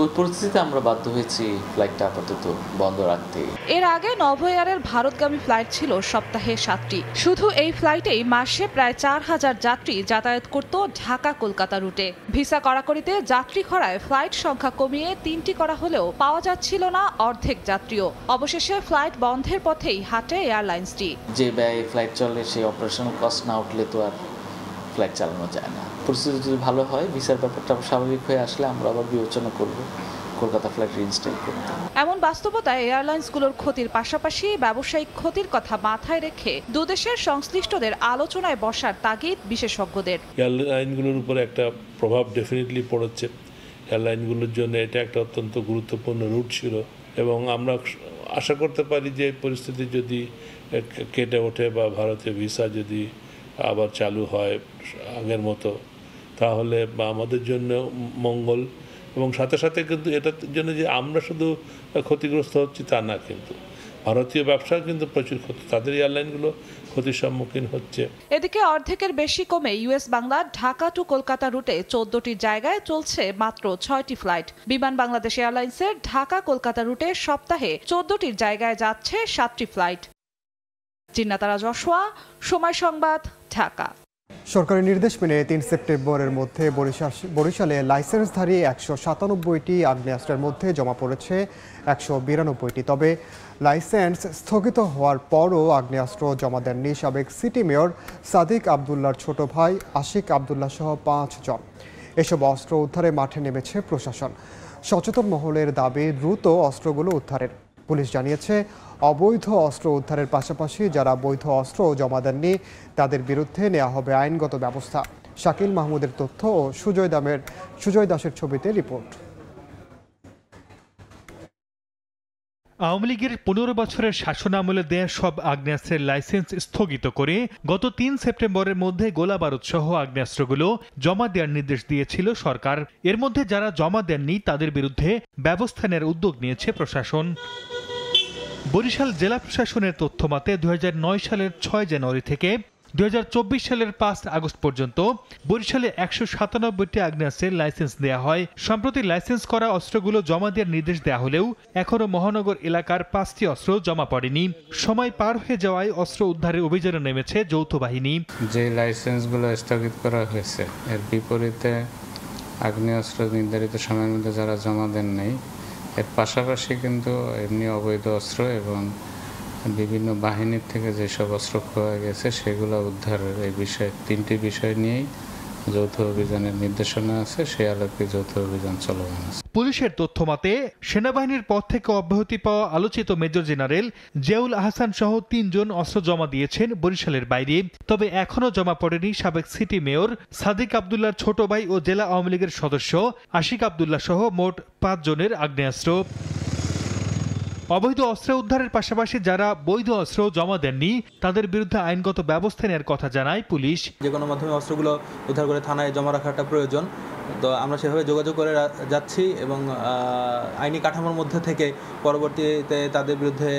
ওই পরিস্থিতিতে আমরা বাধ্য হয়েছি ফ্লাইটটা আপাতত বন্ধ রাখতে। এর আগে নভো এয়ারের ভারতগামী ফ্লাইট ছিল সপ্তাহে 7টি। শুধু এই ফ্লাইটেই মাসে প্রায় 4000 যাত্রী যাতায়াত করত ঢাকা কলকাতা রুটে। ভিসা কড়াকড়িতে যাত্রী খরায় ফ্লাইট সংখ্যা কমিয়ে 3টি করা হলেও পাওয়া যাচ্ছিল না অর্ধেক যাত্রীও। অবশেষে ফ্লাইট বন্ধের পথেই হাঁটে এয়ারলাইন্সটি। যে ব্যয় ফ্লাইট চলে সেই অপারেশনাল কস্ট না উঠলে তো আর ফ্লাইট চালানো যায় না। পরিস্থিতি যদি ভালো হয়, ভিসার ব্যাপারটা স্বাভাবিক হয়ে আসলে আমরা আবার বিবেচনা করব কলকাতা ফ্লাইট রিইনস্টেট করতে। এমন বাস্তবতায় এয়ারলাইন্সগুলোর ক্ষতির পাশাপাশি ব্যবসায়িক ক্ষতির কথা মাথায় রেখে দুদেশের সংশ্লিষ্টদের আলোচনায় বসার তাগিদ বিশেষজ্ঞদের। এয়ারলাইনগুলোর উপর একটা প্রভাব ডেফিনেটলি পড়ছে। এয়ারলাইনগুলোর জন্য এটা একটা অত্যন্ত গুরুত্বপূর্ণ রুট ছিল এবং আমরা আশা করতে পারি যে পরিস্থিতি যদি কেটে ওঠে বা ভারতীয় ভিসা যদি আবার চালু হয় আগের মতো, তাহলে আমাদের জন্য মঙ্গল। এবং সাথে সাথে কিন্তু এটার জন্য যে আমরা শুধু ক্ষতিগ্রস্ত হচ্ছি তা না, কিন্তু ভারতীয় ব্যবসা কিন্তু প্রচুর ক্ষতি, তাদের এয়ারলাইনগুলো ক্ষতির সম্মুখীন হচ্ছে। এদিকে অর্ধেকের বেশি কমে US বাংলা ঢাকা টু কলকাতা রুটে 14টি জায়গায় চলছে মাত্র 6টি ফ্লাইট। বিমান বাংলাদেশ এয়ারলাইন্সের ঢাকা কলকাতা রুটে সপ্তাহে 14টির জায়গায় যাচ্ছে 7টি ফ্লাইট। জিন্নাতারা জশোয়া, সময় সংবাদ, ঢাকা। সরকারি নির্দেশ মেনে 3 সেপ্টেম্বরের মধ্যে বরিশালে লাইসেন্সধারী 197টি আগ্নেয়াস্ত্রের মধ্যে জমা পড়েছে 192টি। তবে লাইসেন্স স্থগিত হওয়ার পরও আগ্নেয়াস্ত্র জমা দেননি সাবেক সিটি মেয়র সাদিক আবদুল্লাহর ছোট ভাই আশিক আবদুল্লাহ সহ 5 জন। এসব অস্ত্র উদ্ধারে মাঠে নেমেছে প্রশাসন। সচেতন মহলের দাবি দ্রুত অস্ত্রগুলো উদ্ধারের। পুলিশ জানিয়েছে, অবৈধ অস্ত্র উদ্ধারের পাশাপাশি যারা বৈধ অস্ত্র জমা দেননি তাদের বিরুদ্ধে নেওয়া হবে আইনগত ব্যবস্থা। শাকিল মাহমুদের তথ্য ও সুজয় দাসের ছবিতে রিপোর্ট। আওয়ামী লীগের 15 বছরের শাসনামলে দেয়া সব আগ্নেয়াস্ত্রের লাইসেন্স স্থগিত করে গত 3 সেপ্টেম্বরের মধ্যে গোলা বারুদ সহ আগ্নেয়াস্ত্রগুলো জমা দেওয়ার নির্দেশ দিয়েছিল সরকার। এর মধ্যে যারা জমা দেননি তাদের বিরুদ্ধে ব্যবস্থা নেওয়ার উদ্যোগ নিয়েছে প্রশাসন। বরিশাল জেলা প্রশাসনের তথ্য মতে 2009 সালের 6 জানুয়ারি থেকে 2024 সালের 5 আগস্ট পর্যন্ত বরিশালে 197টি আগ্নেয়াস্ত্রের লাইসেন্স দেওয়া হয়। সম্প্রতি লাইসেন্স করা অস্ত্রগুলো জমা দেওয়ার নির্দেশ দেওয়া হলেও এখনও মহানগর এলাকার 5টি অস্ত্র জমা পড়েনি। সময় পার হয়ে যাওয়ায় অস্ত্র উদ্ধারের অভিযানে নেমেছে যৌথ বাহিনী। যে লাইসেন্সগুলো স্থগিত করা হয়েছে এর বিপরীতে আগ্নেয়াস্ত্র নির্ধারিত সময়ের মধ্যে যারা জমা দেন নাই, এর পাশাপাশি কিন্তু এমনি অবৈধ অস্ত্র এবং বিভিন্ন বাহিনীর থেকে যেসব অস্ত্র পাওয়া গেছে সেগুলো উদ্ধারের এই বিষয়ে 3টি বিষয় নিয়েই যৌথ অভিযানের নির্দেশনা আছে, সেই আলোকে যৌথ অভিযান চলমান আছে। পুলিশের তথ্য মতে সেনাবাহিনীর পদ থেকে অব্যাহতি পাওয়া আলোচিত মেজর জেনারেল জিয়াউল আহসান সহ 3 জন অস্ত্র জমা দিয়েছেন বরিশালের বাইরে। তবে এখনও জমা পড়েনি সাবেক সিটি মেয়র সাদিক আব্দুল্লাহর ছোট ভাই ও জেলা আওয়ামী লীগের সদস্য আশিক আব্দুল্লাহ সহ মোট 5 জনের আগ্নেয়াস্ত্র। অবৈধ অস্ত্র উদ্ধারের পাশাপাশি যারা বৈধ অস্ত্র জমা দেননি তাদের বিরুদ্ধে আইনগত ব্যবস্থা নেওয়ার কথা জানায় পুলিশ। যে কোনো মাধ্যমে অস্ত্রগুলো উদ্ধার করে থানায় জমা রাখাটা প্রয়োজন, তো আমরা সেভাবে যোগাযোগ করে যাচ্ছি এবং আইনি কাঠামোর মধ্যে থেকে পরবর্তীতে তাদের বিরুদ্ধে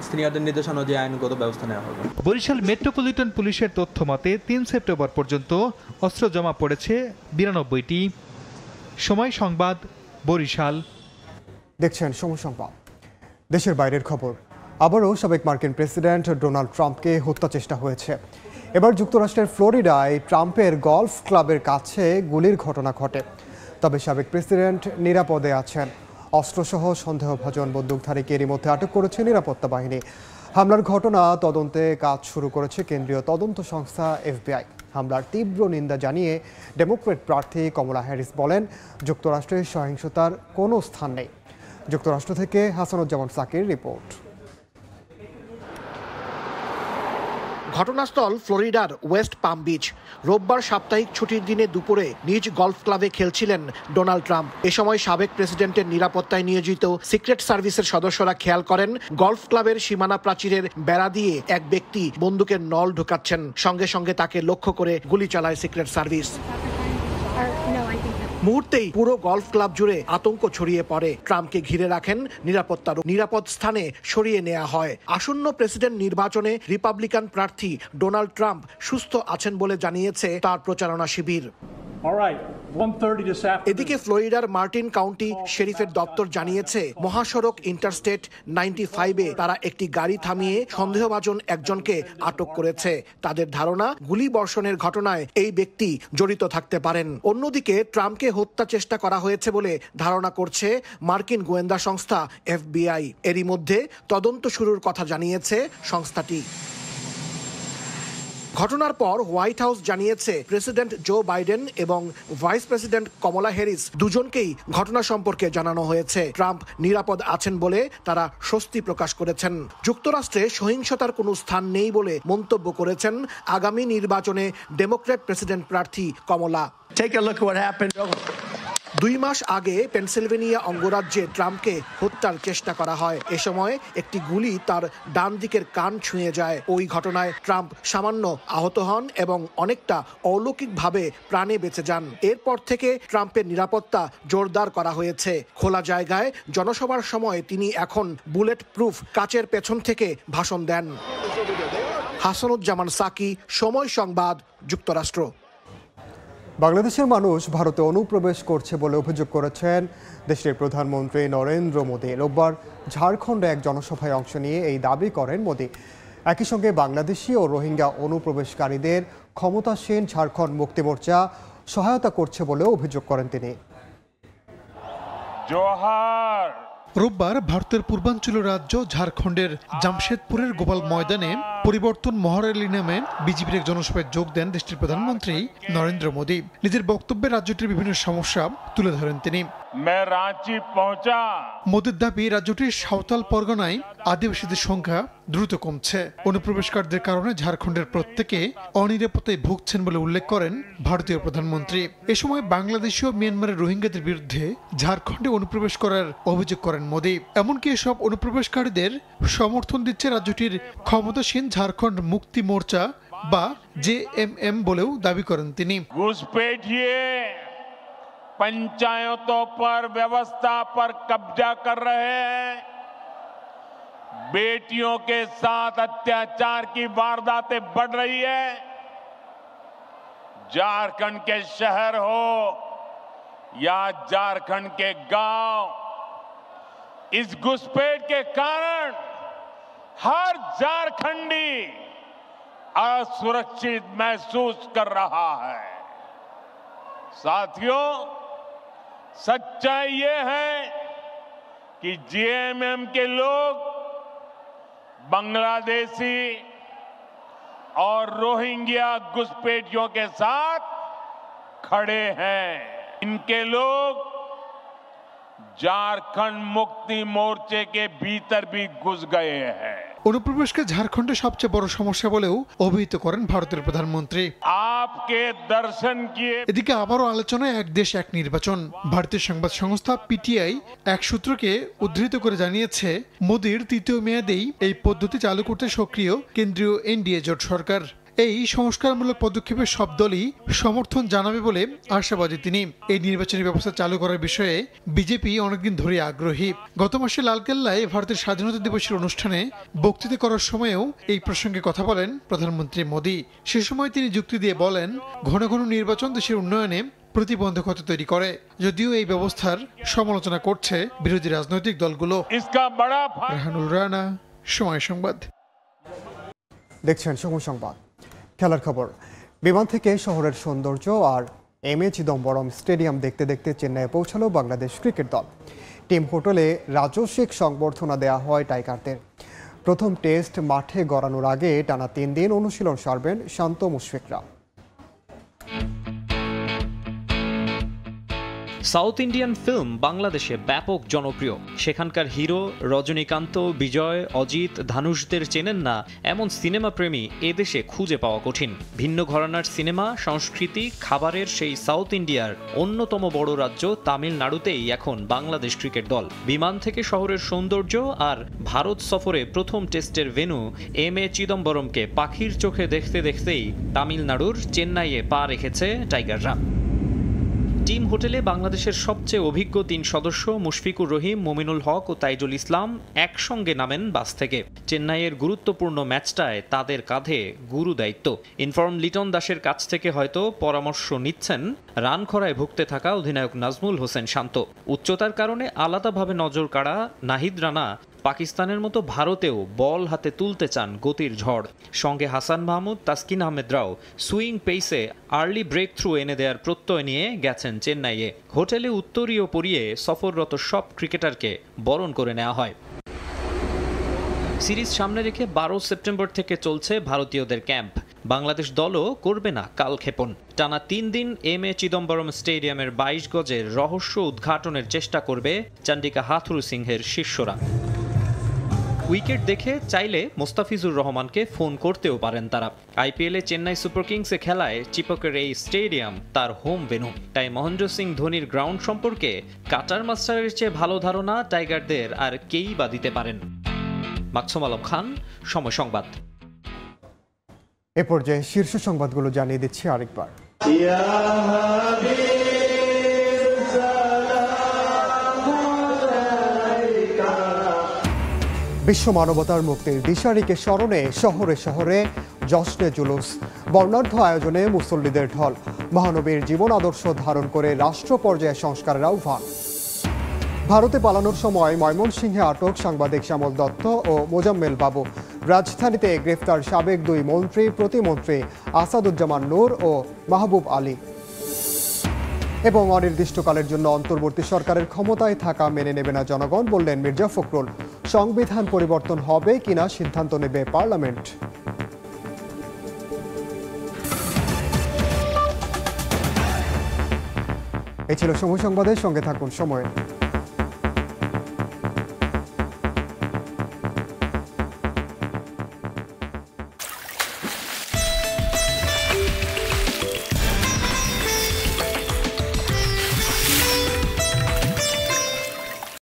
সিনিয়রদের নির্দেশনা অনুযায়ী আইনগত ব্যবস্থা নেওয়া হবে। বরিশাল মেট্রোপলিটন পুলিশের তথ্য মতে 3 সেপ্টেম্বর পর্যন্ত অস্ত্র জমা পড়েছে 92টি। সময় সংবাদ, বরিশাল। দেখছেন সময় সংবাদ। দেশের বাইরের খবর। আবারও সাবেক মার্কিন প্রেসিডেন্ট ডোনাল্ড ট্রাম্পকে হত্যা চেষ্টা হয়েছে। এবার যুক্তরাষ্ট্রের ফ্লোরিডায় ট্রাম্পের গলফ ক্লাবের কাছে গুলির ঘটনা ঘটে। তবে সাবেক প্রেসিডেন্ট নিরাপদে আছেন। অস্ত্রসহ সন্দেহভাজন বন্দুকধারীকে এরই মধ্যে আটক করেছে নিরাপত্তা বাহিনী। হামলার ঘটনা তদন্তে কাজ শুরু করেছে কেন্দ্রীয় তদন্ত সংস্থা FBI। হামলার তীব্র নিন্দা জানিয়ে ডেমোক্র্যাট প্রার্থী কমলা হ্যারিস বলেন, যুক্তরাষ্ট্রে সহিংসতার কোনো স্থান নেই। যুক্তরাষ্ট্র থেকে হাসানুজ্জামান সাকির রিপোর্ট। ঘটনাস্থল ফ্লোরিডার ওয়েস্ট পাম বিচ। রোববার সাপ্তাহিক ছুটির দিনে দুপুরে নিজ গলফ ক্লাবে খেলছিলেন ডোনাল্ড ট্রাম্প। এ সময় সাবেক প্রেসিডেন্টের নিরাপত্তায় নিয়োজিত সিক্রেট সার্ভিসের সদস্যরা খেয়াল করেন গলফ ক্লাবের সীমানা প্রাচীরের বেড়া দিয়ে এক ব্যক্তি বন্দুকের নল ঢোকাচ্ছেন। সঙ্গে সঙ্গে তাকে লক্ষ্য করে গুলি চালায় সিক্রেট সার্ভিস। মুহূর্তেই পুরো গলফ ক্লাব জুড়ে আতঙ্ক ছড়িয়ে পড়ে। ট্রাম্পকে ঘিরে রাখেন নিরাপদ স্থানে সরিয়ে নেওয়া হয়। আসন্ন প্রেসিডেন্ট নির্বাচনে রিপাবলিকান প্রার্থী ডোনাল্ড ট্রাম্প সুস্থ আছেন বলে জানিয়েছে তার প্রচারণা শিবির। এদিকে ফ্লোরিডার মার্টিন কাউন্টি শেরিফের দপ্তর জানিয়েছে মহাসড়ক ইন্টারস্টেট 95-এ তারা একটি গাড়ি থামিয়ে সন্দেহভাজন একজনকে আটক করেছে। তাদের ধারণা গুলি বর্ষণের ঘটনায় এই ব্যক্তি জড়িত থাকতে পারেন। অন্যদিকে ট্রাম্পকে হত্যা চেষ্টা করা হয়েছে বলে ধারণা করছে মার্কিন গোয়েন্দা সংস্থা FBI। এরই মধ্যে তদন্ত শুরুর কথা জানিয়েছে সংস্থাটি। ঘটনার পর হোয়াইট হাউস জানিয়েছে প্রেসিডেন্ট জো বাইডেন এবং ভাইস প্রেসিডেন্ট কমলা হ্যারিস দুজনকেই ঘটনা সম্পর্কে জানানো হয়েছে। ট্রাম্প নিরাপদ আছেন বলে তারা স্বস্তি প্রকাশ করেছেন। যুক্তরাষ্ট্রে সহিংসতার কোনো স্থান নেই বলে মন্তব্য করেছেন আগামী নির্বাচনে ডেমোক্র্যাট প্রেসিডেন্ট প্রার্থী কমলা। 2 মাস আগে পেনসিলভেনিয়া অঙ্গরাজ্যে ট্রাম্পকে হত্যার চেষ্টা করা হয়। এ সময় একটি গুলি তার ডান দিকের কান ছুঁয়ে যায়। ওই ঘটনায় ট্রাম্প সামান্য আহত হন এবং অনেকটা অলৌকিকভাবে প্রাণে বেঁচে যান। এরপর থেকে ট্রাম্পের নিরাপত্তা জোরদার করা হয়েছে। খোলা জায়গায় জনসভার সময় তিনি এখন বুলেট প্রুফ কাচের পেছন থেকে ভাষণ দেন। হাসানুজ্জামান সাকি, সময় সংবাদ, যুক্তরাষ্ট্র। বাংলাদেশের মানুষ ভারতে অনুপ্রবেশ করছে বলে অভিযোগ করেছেন দেশের প্রধানমন্ত্রী নরেন্দ্র মোদী। রোববার ঝাড়খণ্ডে এক জনসভায় অংশ নিয়ে এই দাবি করেন মোদী। একই সঙ্গে বাংলাদেশি ও রোহিঙ্গা অনুপ্রবেশকারীদের ক্ষমতাসীন ঝাড়খণ্ড মুক্তি মোর্চা সহায়তা করছে বলেও অভিযোগ করেন তিনি। জোহার। রোববার ভারতের পূর্বাঞ্চলীয় রাজ্য ঝাড়খণ্ডের জামশেদপুরের গোপাল ময়দানে পরিবর্তন মহার‍্যালি নামে বিজেপির এক জনসভায় যোগ দেন দেশটির প্রধানমন্ত্রী নরেন্দ্র মোদী। নিজের বক্তব্যে রাজ্যটির বিভিন্ন সমস্যা তুলে ধরেন তিনি। মোদীর দাবি রাজ্যটির সাঁওতাল পরগনায় আদিবাসীদের সংখ্যা দ্রুত কমছে। অনুপ্রবেশকারীদের কারণে ঝাড়খণ্ডের প্রত্যেকে অনিরাপত্তায় ভুগছেন বলে উল্লেখ করেন ভারতীয় প্রধানমন্ত্রী। এ সময় বাংলাদেশি ও মিয়ানমারের রোহিঙ্গাদের বিরুদ্ধে ঝাড়খণ্ডে অনুপ্রবেশ করার অভিযোগ করেন মোদী। এমনকি এসব অনুপ্রবেশকারীদের সমর্থন দিচ্ছে রাজ্যটির ক্ষমতাসীন ঝাড়খণ্ড মুক্তি মোর্চা বা JMM বলেও দাবি করেন তিনি। पंचायतों पर व्यवस्था पर कब्जा कर रहे हैं बेटियों के साथ अत्याचार की वारदातें बढ़ रही है। झारखंड के शहर हो या झारखंड के गांव, इस घुसपैठ के कारण हर झारखंडी असुरक्षित महसूस कर रहा है। साथियों, सच्चाई ये है कि जेएमएम के लोग बांग्लादेशी और रोहिंग्या घुसपैठियों के साथ खड़े हैं। इनके लोग झारखंड मुक्ति मोर्चे के भीतर भी घुस गए हैं। অনুপ্রবেশকে ঝাড়খণ্ডের সবচেয়ে বড় সমস্যা বলেও অভিহিত করেন ভারতের প্রধানমন্ত্রী। आपके दर्शन किए। এদিকে আবারও আলোচনায় এক দেশ এক নির্বাচন। ভারতীয় সংবাদ সংস্থা পিটিআই এক সূত্রকে উদ্ধৃত করে জানিয়েছে, মোদির তৃতীয় মেয়াদেই এই পদ্ধতি চালু করতে সক্রিয় কেন্দ্রীয় এনডিএ জোট সরকার। এই সংস্কারমূলক পদক্ষেপের সব দলই সমর্থন জানাবে বলে আশাবাদী তিনি। এই নির্বাচনী ব্যবস্থা চালু করার বিষয়ে বিজেপি অনেকদিন ধরে আগ্রহী। গত মাসে লালকেল্লায় ভারতের স্বাধীনতা দিবসের অনুষ্ঠানে বক্তৃতা করার সময়েও এই প্রসঙ্গে কথা বলেন প্রধানমন্ত্রী মোদি। সে সময় তিনি যুক্তি দিয়ে বলেন, ঘন ঘন নির্বাচন দেশের উন্নয়নে প্রতিবন্ধকতা তৈরি করে। যদিও এই ব্যবস্থার সমালোচনা করছে বিরোধী রাজনৈতিক দলগুলো। রাহানুল রানা, সময় সংবাদ। দেখছেন সময় সংবাদ। খেলার খবর। বিমান থেকে শহরের সৌন্দর্য আর এমএ চিদম্বরম স্টেডিয়াম দেখতে দেখতে চেন্নাইয়ে পৌঁছালো বাংলাদেশ ক্রিকেট দল। টিম হোটেলে রাজস্বিক সংবর্ধনা দেওয়া হয় টাইগারদের। প্রথম টেস্ট মাঠে গড়ানোর আগে টানা 3 দিন অনুশীলন সারবেন শান্ত মুশফিকরা। সাউথ ইন্ডিয়ান ফিল্ম বাংলাদেশে ব্যাপক জনপ্রিয়। সেখানকার হিরো রজনীকান্ত, বিজয়, অজিত, ধানুষদের চেনেন না এমন সিনেমা প্রেমী এদেশে খুঁজে পাওয়া কঠিন। ভিন্ন ঘরানার সিনেমা, সংস্কৃতি, খাবারের সেই সাউথ ইন্ডিয়ার অন্যতম বড় রাজ্য তামিলনাড়ুতেই এখন বাংলাদেশ ক্রিকেট দল। বিমান থেকে শহরের সৌন্দর্য আর ভারত সফরে প্রথম টেস্টের ভেন্যু এমএ চিদম্বরমকে পাখির চোখে দেখতে দেখতেই তামিলনাড়ুর চেন্নাইয়ে পা রেখেছে টাইগাররা। টিম হোটেলে বাংলাদেশের সবচেয়ে অভিজ্ঞ 3 সদস্য মুশফিকুর রহিম, মুমিনুল হক ও তাইজুল ইসলাম একসঙ্গে নামেন বাস থেকে। চেন্নাইয়ের গুরুত্বপূর্ণ ম্যাচটায় তাদের কাঁধে গুরু দায়িত্ব। ইনফর্ম লিটন দাসের কাছ থেকে হয়তো পরামর্শ নিচ্ছেন রান খরায় ভুগতে থাকা অধিনায়ক নাজমুল হোসেন শান্ত। উচ্চতার কারণে আলাদাভাবে নজর কাড়া নাহিদ রানা পাকিস্তানের মতো ভারতেও বল হাতে তুলতে চান গতির ঝড়। সঙ্গে হাসান মাহমুদ, তাসকিন আহমেদরাও সুইং পেসে আর্লি ব্রেক থ্রু এনে দেওয়ার প্রত্যয় নিয়ে গেছেন চেন্নাইয়ে। হোটেলে উত্তরীয় পরিয়ে সফররত সব ক্রিকেটারকে বরণ করে নেওয়া হয়। সিরিজ সামনে রেখে 12 সেপ্টেম্বর থেকে চলছে ভারতীয়দের ক্যাম্প। বাংলাদেশ দলও করবে না কালক্ষেপণ। টানা 3 দিন এমএ চিদম্বরম স্টেডিয়ামের 22 গজের রহস্য উদ্ঘাটনের চেষ্টা করবে চন্ডিকা হাথুরু সিংহের শিষ্যরা। উইকেট দেখে চাইলে মোস্তাফিজুর রহমানকে ফোন করতেও পারেন তারা। আইপিএলে চেন্নাই সুপার কিংসে খেলায় চিপকের এই স্টেডিয়াম তার হোম ভেন্যু। তাই মহেন্দ্র সিং ধোনির গ্রাউন্ড সম্পর্কে কাটার মাস্টারের চেয়ে ভালো ধারণা টাইগারদের আর কেই বা দিতে পারেন। মাকসুম আলম খান, সময় সংবাদ। এ পর্যায়ে শীর্ষ সংবাদগুলো জানিয়ে দিচ্ছি আরেকবার। বিশ্ব মানবতার মুক্তির দিশারিকে স্মরণে শহরে শহরে জশ্নে জুলুস, বর্ণাঢ্য আয়োজনে মুসল্লিদের ঢল। মহানবীর জীবন আদর্শ ধারণ করে রাষ্ট্র পর্যায়ে সংস্কারের আহ্বান। ভারতে পালানোর সময় ময়মনসিংহে আটক সাংবাদিক শ্যামল দত্ত ও মোজাম্মেল বাবু। রাজধানীতে গ্রেফতার সাবেক 2 মন্ত্রী, প্রতিমন্ত্রী আসাদুজ্জামান নূর ও মাহবুব আলী। এবং অনির্দিষ্টকালের জন্য অন্তর্বর্তী সরকারের ক্ষমতায় থাকা মেনে নেবে না জনগণ, বললেন মির্জা ফখরুল। সংবিধান পরিবর্তন হবে কিনা সিদ্ধান্ত নেবে পার্লামেন্ট। এই ছিল সময় সংবাদের সঙ্গে থাকুন সময়।